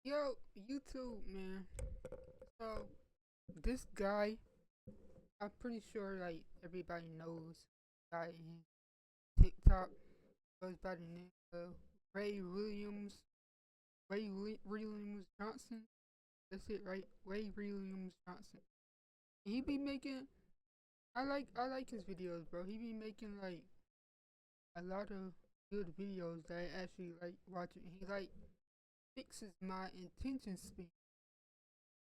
Yo, YouTube, man. So, this guy, I'm pretty sure like everybody knows guy in TikTok goes by the name of Ray Williams. Williams Johnson. That's it, right? Ray Williams Johnson. He be making. I like his videos, bro. He be making like a lot of good videos that I actually like watching. He like fixes my attention span.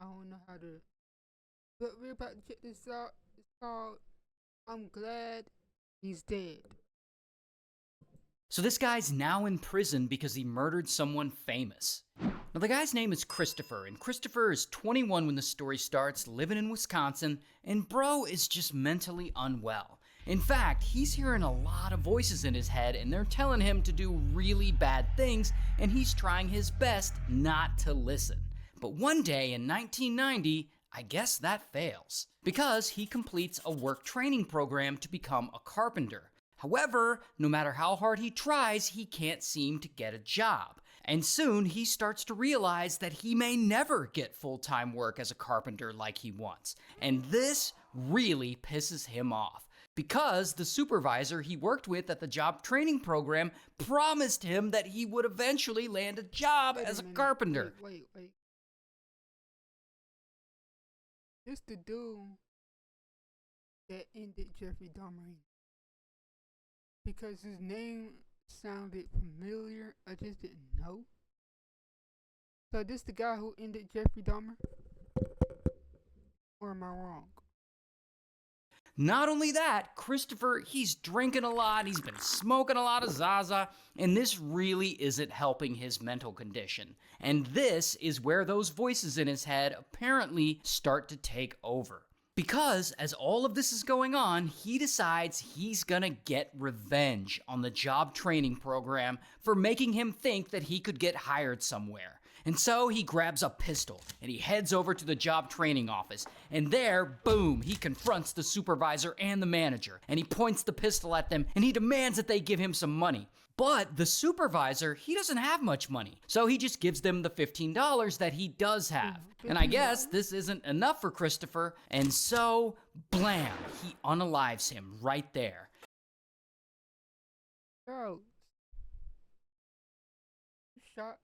I don't know how to. But we're about to check this out. It's called I'm Glad He's Dead. So this guy's now in prison because he murdered someone famous. Now the guy's name is Christopher, and Christopher is 21 when the story starts, living in Wisconsin, and bro is just mentally unwell. In fact, he's hearing a lot of voices in his head, and they're telling him to do really bad things, and he's trying his best not to listen. But one day in 1990, I guess that fails, because he completes a work training program to become a carpenter. However, no matter how hard he tries, he can't seem to get a job. And soon he starts to realize that he may never get full-time work as a carpenter like he wants. And this really pisses him off, because the supervisor he worked with at the job training program promised him that he would eventually land a job Wait as a minute. carpenter. Wait. This the dude that ended Jeffrey Dahmer because his name sounded familiar. I just didn't know. So this the guy who ended Jeffrey Dahmer? Or am I wrong? Not only that, Christopher, he's drinking a lot, he's been smoking a lot of Zaza, and this really isn't helping his mental condition. And this is where those voices in his head apparently start to take over. Because as all of this is going on, he decides he's gonna get revenge on the job training program for making him think that he could get hired somewhere. And so he grabs a pistol and he heads over to the job training office. And there, boom, he confronts the supervisor and the manager. And he points the pistol at them and he demands that they give him some money. But the supervisor, he doesn't have much money. So he just gives them the $15 that he does have. And I guess this isn't enough for Christopher. And so, blam, he unalives him right there. Bro, you shot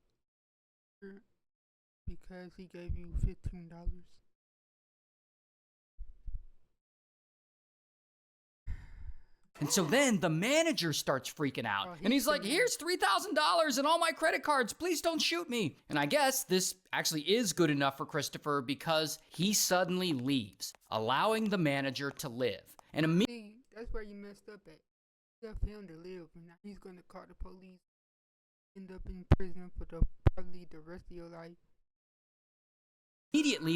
her because he gave you $15. And so then the manager starts freaking out. And he's like, here's $3,000 and all my credit cards. Please don't shoot me. And I guess this actually is good enough for Christopher because he suddenly leaves, allowing the manager to live. And immediately, See, that's where you messed up at. You left him to live, and now he's gonna call the police. End up in prison for probably the rest of your life.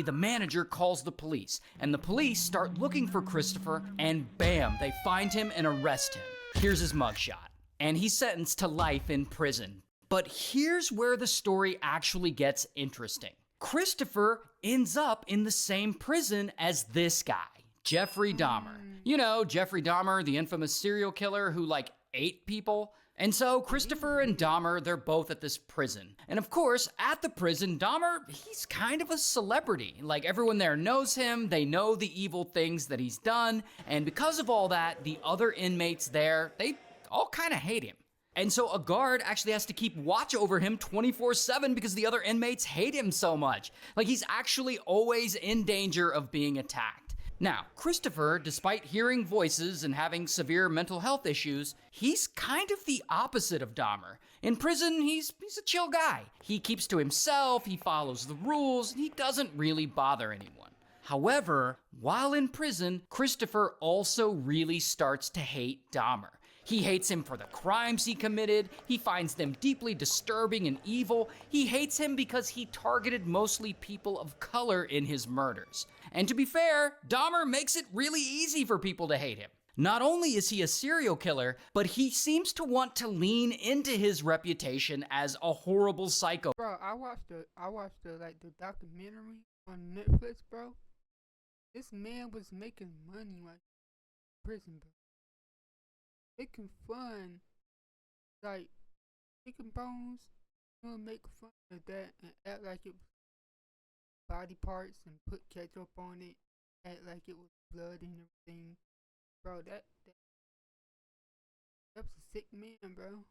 the manager calls the police, and the police start looking for Christopher, and bam, they find him and arrest him. Here's his mugshot. And he's sentenced to life in prison. But here's where the story actually gets interesting. Christopher ends up in the same prison as this guy, Jeffrey Dahmer. You know, Jeffrey Dahmer, the infamous serial killer who ate people. And so Christopher and Dahmer, they're both at this prison. And of course, at the prison, Dahmer, he's kind of a celebrity. Like, everyone there knows him, they know the evil things that he's done, and because of all that, the other inmates there, they all kind of hate him. And so a guard actually has to keep watch over him 24/7 because the other inmates hate him so much. Like, he's actually always in danger of being attacked. Now, Christopher, despite hearing voices and having severe mental health issues, he's kind of the opposite of Dahmer. In prison, he's a chill guy. He keeps to himself, he follows the rules, and he doesn't really bother anyone. However, while in prison, Christopher also really starts to hate Dahmer. He hates him for the crimes he committed, he finds them deeply disturbing and evil, he hates him because he targeted mostly people of color in his murders. And to be fair, Dahmer makes it really easy for people to hate him. Not only is he a serial killer, but he seems to want to lean into his reputation as a horrible psycho. Bro, I watched the documentary on Netflix, bro. This man was making money like prison, bro. Making fun, like chicken bones he'll make fun of that and act like it was body parts and put ketchup on it, act like it was blood and everything. Bro, that's a sick man, bro.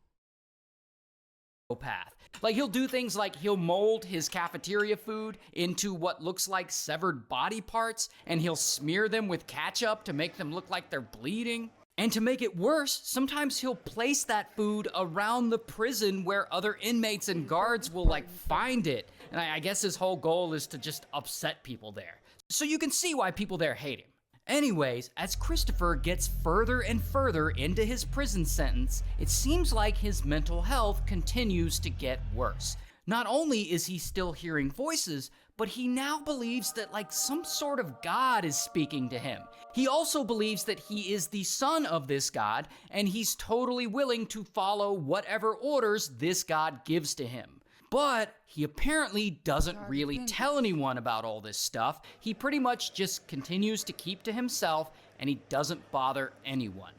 Path. Like, he'll do things like he'll mold his cafeteria food into what looks like severed body parts, and he'll smear them with ketchup to make them look like they're bleeding. And to make it worse, sometimes he'll place that food around the prison where other inmates and guards will, like, find it. And I guess his whole goal is to just upset people there. So you can see why people there hate him. Anyways, as Christopher gets further and further into his prison sentence, it seems like his mental health continues to get worse. Not only is he still hearing voices, but he now believes that like some sort of God is speaking to him. He also believes that he is the son of this God, and he's totally willing to follow whatever orders this God gives to him. But he apparently doesn't really tell anyone about all this stuff. He pretty much just continues to keep to himself, and he doesn't bother anyone.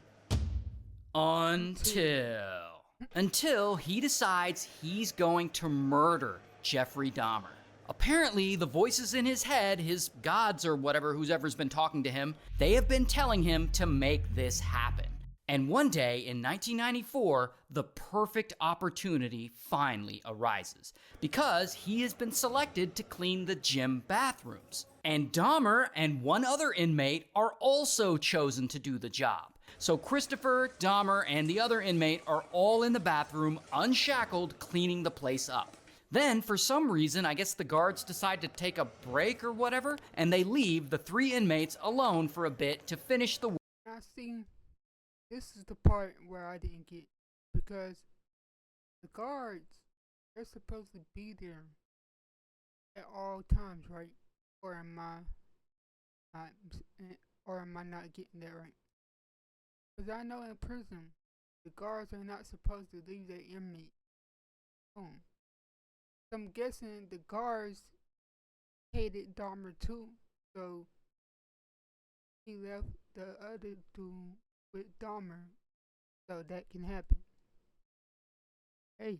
Until he decides he's going to murder Jeffrey Dahmer. Apparently, the voices in his head, his gods or whatever, whoever's been talking to him, they have been telling him to make this happen. And one day in 1994, the perfect opportunity finally arises because he has been selected to clean the gym bathrooms. And Dahmer and one other inmate are also chosen to do the job. So Christopher, Dahmer, and the other inmate are all in the bathroom, unshackled, cleaning the place up. Then, for some reason, I guess the guards decide to take a break or whatever, and they leave the 3 inmates alone for a bit to finish the work. This is the part where I didn't get, because the guards, they're supposed to be there at all times, right? Or am I not getting that right? Because I know in prison, the guards are not supposed to leave their inmate home. So I'm guessing the guards hated Dahmer too, so he left the other dude with Dahmer, so that can happen. Hey,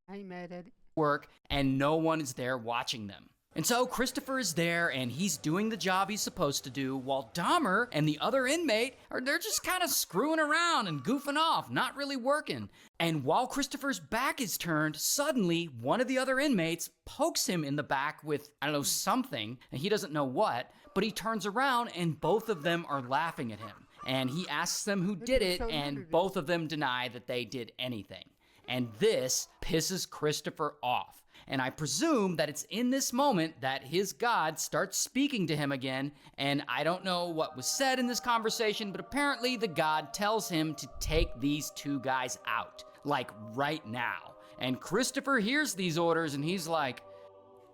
I ain't mad at it. Work, and no one is there watching them. And so Christopher is there, and he's doing the job he's supposed to do, while Dahmer and the other inmate they're just kind of screwing around and goofing off, not really working. And while Christopher's back is turned, suddenly one of the other inmates pokes him in the back with, I don't know, something, and he doesn't know what, but he turns around and both of them are laughing at him. And he asks them who did it, and both of them deny that they did anything. And this pisses Christopher off. And I presume that it's in this moment that his God starts speaking to him again, and I don't know what was said in this conversation, but apparently the God tells him to take these 2 guys out, like right now. And Christopher hears these orders, and he's like,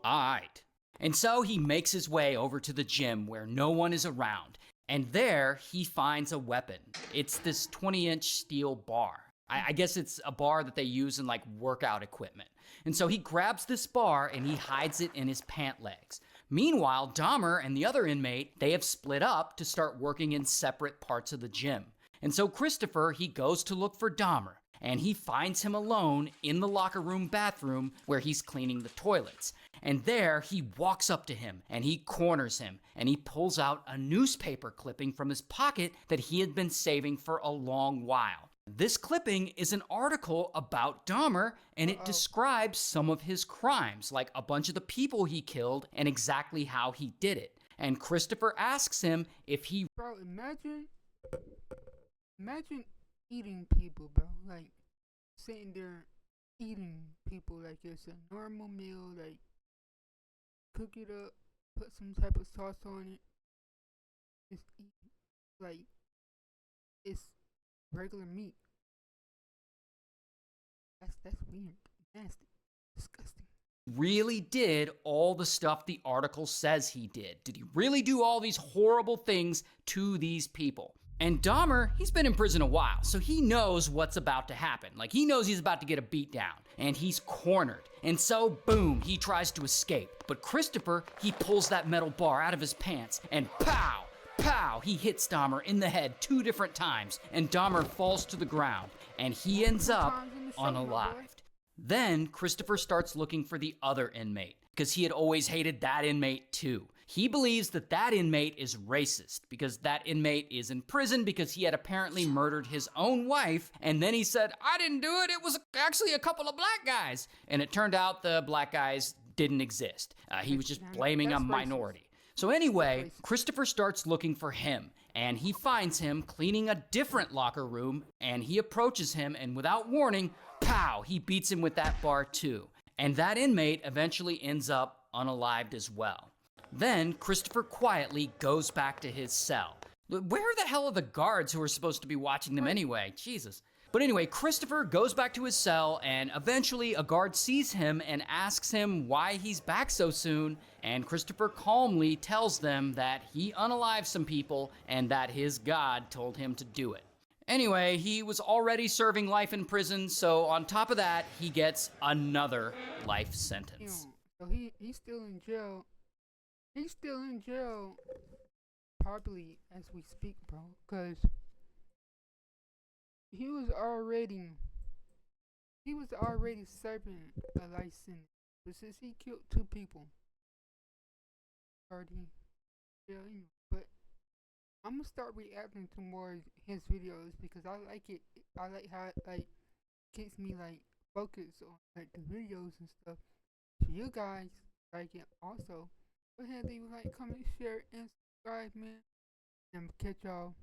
all right. And so he makes his way over to the gym where no one is around. And there, he finds a weapon. It's this 20-inch steel bar. I guess it's a bar that they use in, like, workout equipment. And so he grabs this bar and he hides it in his pant legs. Meanwhile, Dahmer and the other inmate, they have split up to start working in separate parts of the gym. And so Christopher, he goes to look for Dahmer. And he finds him alone in the locker room bathroom where he's cleaning the toilets. And there, he walks up to him, and he corners him, and he pulls out a newspaper clipping from his pocket that he had been saving for a long while. This clipping is an article about Dahmer, and it describes some of his crimes, like a bunch of the people he killed and exactly how he did it. And Christopher asks him if he... Bro, imagine eating people, bro. Like, sitting there eating people like it's a normal meal, like, cook it up, put some type of sauce on it, just eat, like, it's regular meat. That's weird, nasty, disgusting. Really did all the stuff the article says he did? Did he really do all these horrible things to these people? And Dahmer, he's been in prison a while, so he knows what's about to happen. Like, he knows he's about to get a beat down, and he's cornered. And so, boom, he tries to escape. But Christopher, he pulls that metal bar out of his pants, and pow, pow, he hits Dahmer in the head 2 different times, and Dahmer falls to the ground, and he ends up unalived. Then Christopher starts looking for the other inmate because he had always hated that inmate too. He believes that that inmate is racist because that inmate is in prison because he had apparently murdered his own wife, and then he said, I didn't do it, it was actually a couple of black guys. And it turned out the black guys didn't exist. He was just blaming a minority. So anyway, Christopher starts looking for him, and he finds him cleaning a different locker room, and he approaches him, and without warning, pow, he beats him with that bar too. And that inmate eventually ends up unalived as well. Then Christopher quietly goes back to his cell. Where the hell are the guards who are supposed to be watching them anyway? Jesus. But anyway, Christopher goes back to his cell, and eventually a guard sees him and asks him why he's back so soon, and Christopher calmly tells them that he unalived some people and that his God told him to do it. Anyway, he was already serving life in prison, so on top of that, he gets another life sentence. So he's still in jail. He's still in jail, probably as we speak, bro, because he was already serving a life sentence. But since he killed 2 people, already, yeah, but I'm gonna start reacting to more his videos because I like it. I like how it like keeps me like focused on like the videos and stuff. So you guys like it also. Go ahead, leave a like, comment, share, and subscribe, man. And catch y'all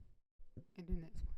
in the next one.